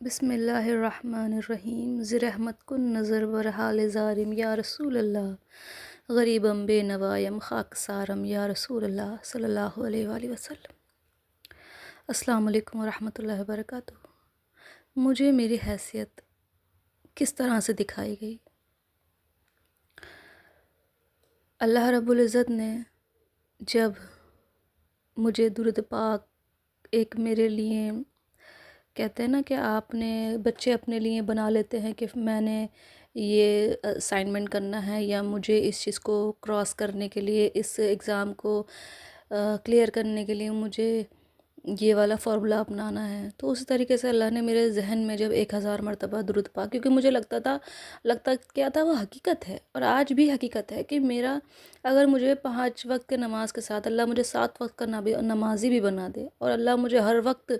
بسم اللہ الرحمن الرحیم زرحمت کن نظر برحال زارم یا رسول اللہ غریبم بے نوایم خاک سارم یا رسول اللہ صلی اللہ علیہ وآلہ وسلم۔ السلام علیکم ورحمۃ اللہ وبرکاتہ۔ مجھے میری حیثیت کس طرح سے دکھائی گئی؟ اللہ رب العزت نے جب مجھے درود پاک ایک میرے لیے کہتے ہیں نا کہ آپ نے بچے اپنے لیے بنا لیتے ہیں کہ میں نے یہ اسائنمنٹ کرنا ہے یا مجھے اس چیز کو کراس کرنے کے لیے اس ایگزام کو کلیئر کرنے کے لیے مجھے یہ والا فارمولا اپنانا ہے، تو اسی طریقے سے اللہ نے میرے ذہن میں جب 1000 مرتبہ درود پاک، کیونکہ مجھے لگتا کیا تھا وہ حقیقت ہے اور آج بھی حقیقت ہے کہ میرا اگر مجھے 5 وقت کے نماز کے ساتھ اللہ مجھے 7 وقت کا نمازی بھی بنا دے اور اللہ مجھے ہر وقت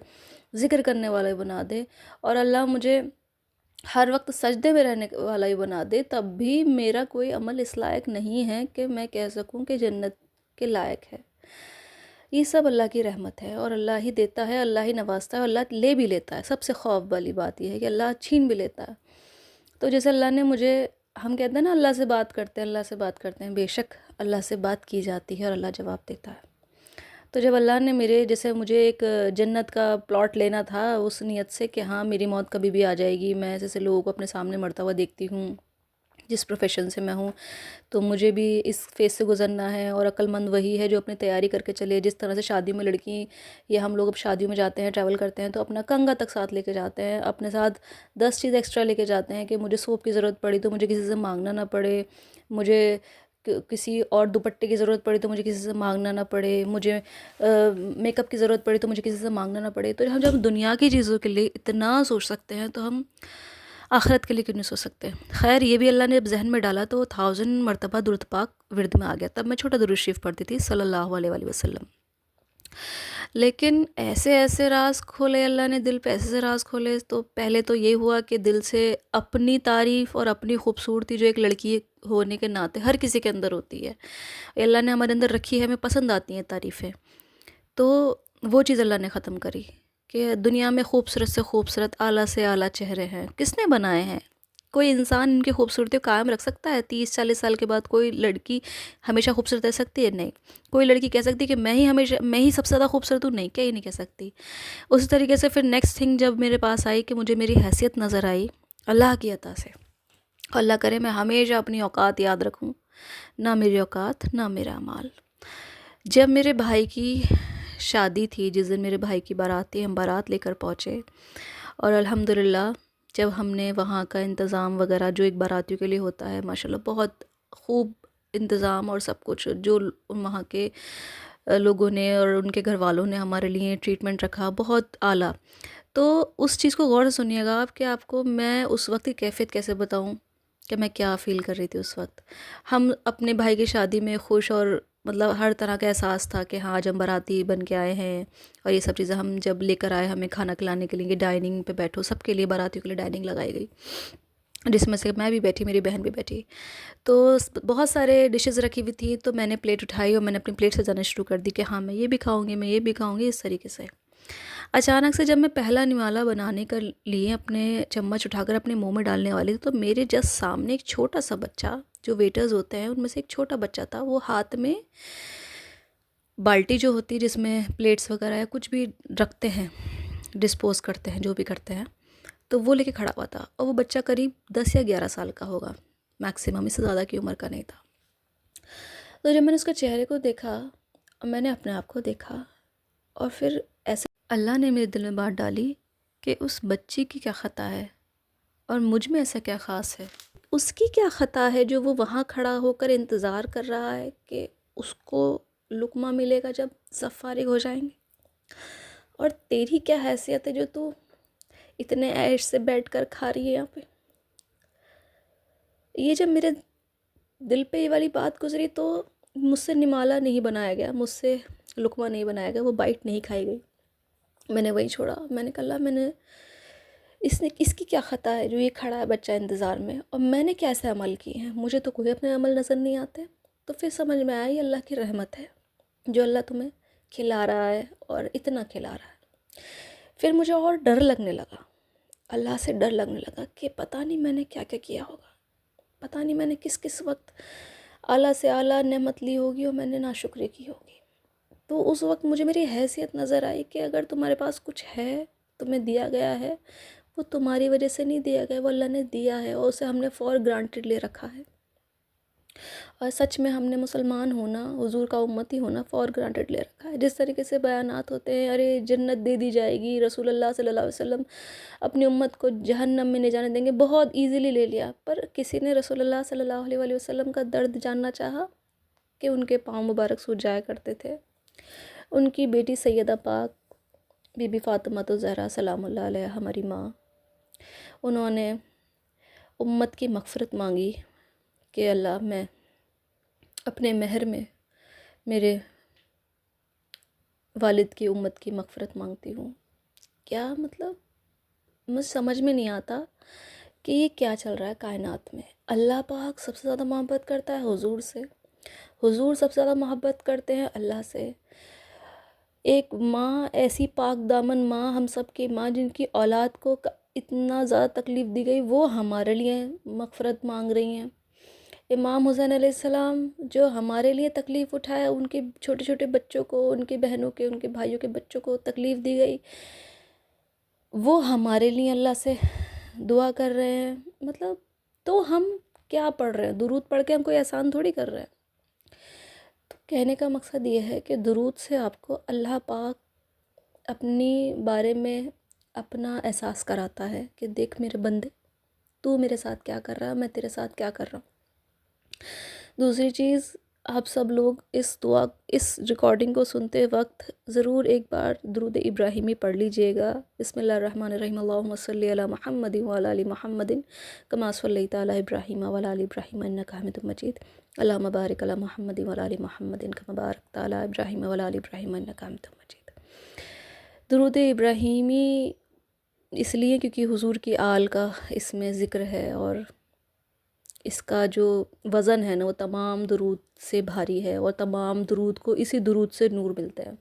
ذکر کرنے والا بھی بنا دے اور اللہ مجھے ہر وقت سجدے میں رہنے والا بھی بنا دے، تب بھی میرا کوئی عمل اس لائق نہیں ہے کہ میں کہہ سکوں کہ جنت کے لائق ہے۔ یہ سب اللہ کی رحمت ہے اور اللہ ہی دیتا ہے، اللہ ہی نوازتا ہے، اللہ لے بھی لیتا ہے۔ سب سے خوف والی بات یہ ہے کہ اللہ چھین بھی لیتا ہے۔ تو جیسے اللہ نے مجھے، ہم کہتے ہیں نا اللہ سے بات کرتے ہیں، اللہ سے بات کرتے ہیں، بے شک اللہ سے بات کی جاتی ہے اور اللہ جواب دیتا ہے۔ تو جب اللہ نے جیسے مجھے ایک جنت کا پلاٹ لینا تھا اس نیت سے کہ ہاں میری موت کبھی بھی آ جائے گی، میں جیسے لوگوں کو اپنے سامنے مرتا ہوا دیکھتی ہوں، جس پروفیشن سے میں ہوں، تو مجھے بھی اس فیز سے گزرنا ہے، اور عقل مند وہی ہے جو اپنی تیاری کر کے چلے۔ جس طرح سے شادی میں لڑکی یا ہم لوگ اب شادیوں میں جاتے ہیں، ٹریول کرتے ہیں، تو اپنا کنگھا تک ساتھ لے کے جاتے ہیں، اپنے ساتھ 10 چیز ایکسٹرا لے کے جاتے ہیں کہ مجھے سوپ کی ضرورت پڑی تو مجھے کسی سے مانگنا نہ پڑے، مجھے کسی اور دوپٹے کی ضرورت پڑی تو مجھے کسی سے مانگنا نہ پڑے، مجھے میک اپ کی ضرورت پڑی تو مجھے کسی سے مانگنا نہ پڑے۔ تو ہم جب دنیا کی چیزوں کے لیے اتنا سوچ سکتے ہیں تو ہم آخرت کے لیے کیوں نہیں سوچ سکتے؟ خیر، یہ بھی اللہ نے جب ذہن میں ڈالا تو 1000 مرتبہ درود پاک ورد میں آ گیا۔ تب میں چھوٹا درود شریف پڑھتی تھی صلی اللہ علیہ وآلہ وسلم۔ لیکن ایسے راز کھولے اللہ نے، دل پہ ایسے راز کھولے، تو پہلے تو یہ ہوا کہ دل سے اپنی تعریف اور اپنی خوبصورتی جو ایک لڑکی ہونے کے ناطے ہر کسی کے اندر ہوتی ہے، اللہ نے ہمارے اندر رکھی ہے، ہمیں پسند آتی ہیں تعریفیں، تو وہ چیز اللہ نے ختم کری کہ دنیا میں خوبصورت سے خوبصورت، اعلیٰ سے اعلیٰ چہرے ہیں، کس نے بنائے ہیں؟ کوئی انسان ان کی خوبصورتی کو قائم رکھ سکتا ہے؟ 30-40 سال کے بعد کوئی لڑکی ہمیشہ خوبصورت رہ سکتی ہے؟ نہیں۔ کوئی لڑکی کہہ سکتی ہے کہ میں ہی سب سے زیادہ خوبصورت ہوں؟ نہیں، کیا ہی نہیں کہہ سکتی۔ اسی طریقے سے پھر نیکسٹ تھنگ جب میرے پاس آئی کہ مجھے میری حیثیت نظر آئی اللہ کی عطا سے، اللہ کرے میں ہمیشہ اپنی اوقات یاد رکھوں، نہ میری اوقات نہ میرا مال۔ جب میرے بھائی کی شادی تھی، جس دن میرے بھائی کی بارات تھی، ہم بارات لے کر پہنچے، اور الحمدللہ جب ہم نے وہاں کا انتظام وغیرہ جو ایک باراتیوں کے لیے ہوتا ہے، ماشاءاللہ بہت خوب انتظام اور سب کچھ جو وہاں کے لوگوں نے اور ان کے گھر والوں نے ہمارے لیے ٹریٹمنٹ رکھا، بہت اعلیٰ۔ تو اس چیز کو غور سے سنیے گا آپ کہ آپ کو میں اس وقت کی کیفیت کیسے بتاؤں کہ میں کیا فیل کر رہی تھی اس وقت۔ ہم اپنے بھائی کی شادی میں خوش، اور مطلب ہر طرح کا احساس تھا کہ ہاں آج ہم باراتی بن کے آئے ہیں، اور یہ سب چیزیں ہم جب لے کر آئے، ہمیں کھانا کھلانے کے لیے ڈائننگ پہ بیٹھو، سب کے لیے باراتیوں کے لیے ڈائننگ لگائی گئی، جس میں سے میں بھی بیٹھی، میری بہن بھی بیٹھی، تو بہت سارے ڈشز رکھی ہوئی تھی، تو میں نے پلیٹ اٹھائی اور میں نے اپنی پلیٹ سجانا شروع کر دی کہ ہاں میں یہ بھی کھاؤں گی، میں یہ بھی کھاؤں گی، اس طریقے سے۔ اچانک سے جب میں پہلا نوالا بنانے کے لیے اپنے چمچ اٹھا کر اپنے منہ میں ڈالنے والی تھی، تو میرے جسٹ سامنے ایک چھوٹا سا بچہ، جو ویٹرز ہوتے ہیں ان میں سے ایک چھوٹا بچہ تھا، وہ ہاتھ میں بالٹی جو ہوتی ہے جس میں پلیٹس وغیرہ یا کچھ بھی رکھتے ہیں، ڈسپوز کرتے ہیں، جو بھی کرتے ہیں، تو وہ لے کے کھڑا ہوا تھا، اور وہ بچہ قریب 10 یا 11 سال کا ہوگا میکسیمم، اس سے زیادہ کی عمر کا نہیں تھا۔ تو جب میں نے اس کے چہرے کو دیکھا اور میں نے اپنے آپ کو دیکھا، اور پھر ایسے اللہ نے میرے دل میں بات ڈالی کہ اس بچی کی کیا خطا ہے اور مجھ میں ایسا کیا خاص ہے، اس کی کیا خطا ہے جو وہ وہاں کھڑا ہو کر انتظار کر رہا ہے کہ اس کو لقمہ ملے گا جب سب فارغ ہو جائیں گے، اور تیری کیا حیثیت ہے جو تو اتنے عیش سے بیٹھ کر کھا رہی ہے یہاں پہ۔ یہ جب میرے دل پہ یہ والی بات گزری تو مجھ سے نمالہ نہیں بنایا گیا، مجھ سے لقمہ نہیں بنایا گیا، وہ بائٹ نہیں کھائی گئی، میں نے وہی چھوڑا۔ میں نے کہا اللہ، میں نے اس کی کیا خطا ہے جو یہ کھڑا ہے بچہ انتظار میں، اور میں نے کیسے عمل کیے ہیں، مجھے تو کوئی اپنے عمل نظر نہیں آتے۔ تو پھر سمجھ میں آیا یہ اللہ کی رحمت ہے جو اللہ تمہیں کھلا رہا ہے اور اتنا کھلا رہا ہے۔ پھر مجھے اور ڈر لگنے لگا، اللہ سے ڈر لگنے لگا کہ پتہ نہیں میں نے کیا کیا کیا ہوگا، پتہ نہیں میں نے کس کس وقت اعلیٰ سے اعلیٰ نعمت لی ہوگی اور میں نے ناشکری کی ہوگی۔ تو اس وقت مجھے میری حیثیت نظر آئی کہ اگر تمہارے پاس کچھ ہے، تمہیں دیا گیا ہے، وہ تمہاری وجہ سے نہیں دیا گیا، وہ اللہ نے دیا ہے اور اسے ہم نے فار گرانٹیڈ لے رکھا ہے۔ اور سچ میں ہم نے مسلمان ہونا، حضور کا امتی ہونا فار گرانٹیڈ لے رکھا ہے۔ جس طریقے سے بیانات ہوتے ہیں، ارے جنت دے دی جائے گی، رسول اللہ صلی اللہ علیہ وسلم اپنی امت کو جہنم میں نہیں جانے دیں گے، بہت ایزیلی لے لیا۔ پر کسی نے رسول اللہ صلی اللہ علیہ وآلہ وسلم کا درد جاننا چاہا کہ ان کے پاؤں مبارک سوج جایا کرتے تھے۔ ان کی بیٹی سیدہ پاک بی بی فاطمہ زہرا سلام اللہ علیہ، ہماری ماں، انہوں نے امت کی مغفرت مانگی کہ اللہ میں اپنے مہر میں میرے والد کی امت کی مغفرت مانگتی ہوں۔ کیا مطلب؟ مجھے سمجھ میں نہیں آتا کہ یہ کیا چل رہا ہے کائنات میں۔ اللہ پاک سب سے زیادہ محبت کرتا ہے حضور سے، حضور سب سے زیادہ محبت کرتے ہیں اللہ سے۔ ایک ماں، ایسی پاک دامن ماں، ہم سب کی ماں جن کی اولاد کو اتنا زیادہ تکلیف دی گئی، وہ ہمارے لیے مغفرت مانگ رہی ہیں۔ امام حسین علیہ السلام جو ہمارے لیے تکلیف اٹھایا، ان کے چھوٹے چھوٹے بچوں کو، ان کی بہنوں کے، ان کے بھائیوں کے بچوں کو تکلیف دی گئی، وہ ہمارے لیے اللہ سے دعا کر رہے ہیں۔ مطلب تو ہم کیا پڑھ رہے ہیں؟ درود پڑھ کے ہم کوئی احسان تھوڑی کر رہے ہیں۔ تو کہنے کا مقصد یہ ہے کہ درود سے آپ کو اللہ پاک اپنی بارے میں اپنا احساس کراتا ہے کہ دیکھ میرے بندے، تو میرے ساتھ کیا کر رہا ہے، میں تیرے ساتھ کیا کر رہا ہوں۔ دوسری چیز، آپ سب لوگ اس ریکارڈنگ کو سنتے وقت ضرور ایک بار درود ابراہیمی پڑھ لیجئے گا۔ بسم اللہ الرحمن الرحیم، اللہم صلی علی محمد وعلی آل محمد کما صلیت علی ابراہیم وعلی آل ابراہیم انک حمید مجید، اللہم بارک علی محمد وعلی آل محمد کما بارکت علی ابراہیم وعلی آل ابراہیم انک حمید مجید۔ درود ابراہیمی اس لیے کیونکہ حضور کی آل کا اس میں ذکر ہے، اور اس کا جو وزن ہے نا وہ تمام درود سے بھاری ہے، اور تمام درود کو اسی درود سے نور ملتے ہیں،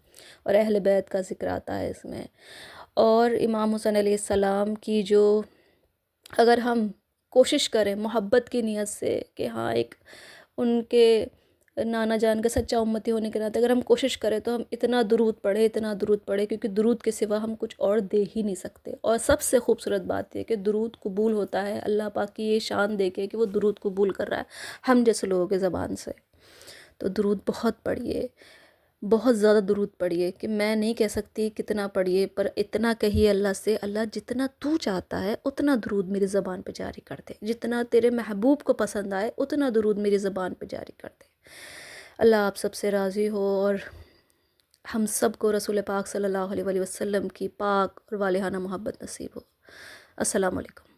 اور اہل بیت کا ذکر آتا ہے اس میں۔ اور امام حسین علیہ السلام کی جو، اگر ہم کوشش کریں محبت کی نیت سے کہ ہاں ایک ان کے نانا جان کا سچا امتی ہونے کے ناطے اگر ہم کوشش کریں تو ہم اتنا درود پڑھیں، اتنا درود پڑھیں، کیونکہ درود کے سوا ہم کچھ اور دے ہی نہیں سکتے۔ اور سب سے خوبصورت بات یہ کہ درود قبول ہوتا ہے اللہ پاک کی یہ شان دے کے کہ وہ درود قبول کر رہا ہے ہم جیسے لوگوں کے زبان سے۔ تو درود بہت پڑھیے، بہت زیادہ درود پڑھیے، کہ میں نہیں کہہ سکتی کتنا پڑھیے، پر اتنا کہیے اللہ سے، اللہ جتنا تو چاہتا ہے اتنا درود میری زبان پہ جاری کر دے، جتنا تیرے محبوب کو پسند آئے اتنا درود میری زبان پہ جاری کر دے۔ اللہ آپ سب سے راضی ہو، اور ہم سب کو رسول پاک صلی اللہ علیہ وسلم کی پاک اور والہانہ محبت نصیب ہو۔ السلام علیکم۔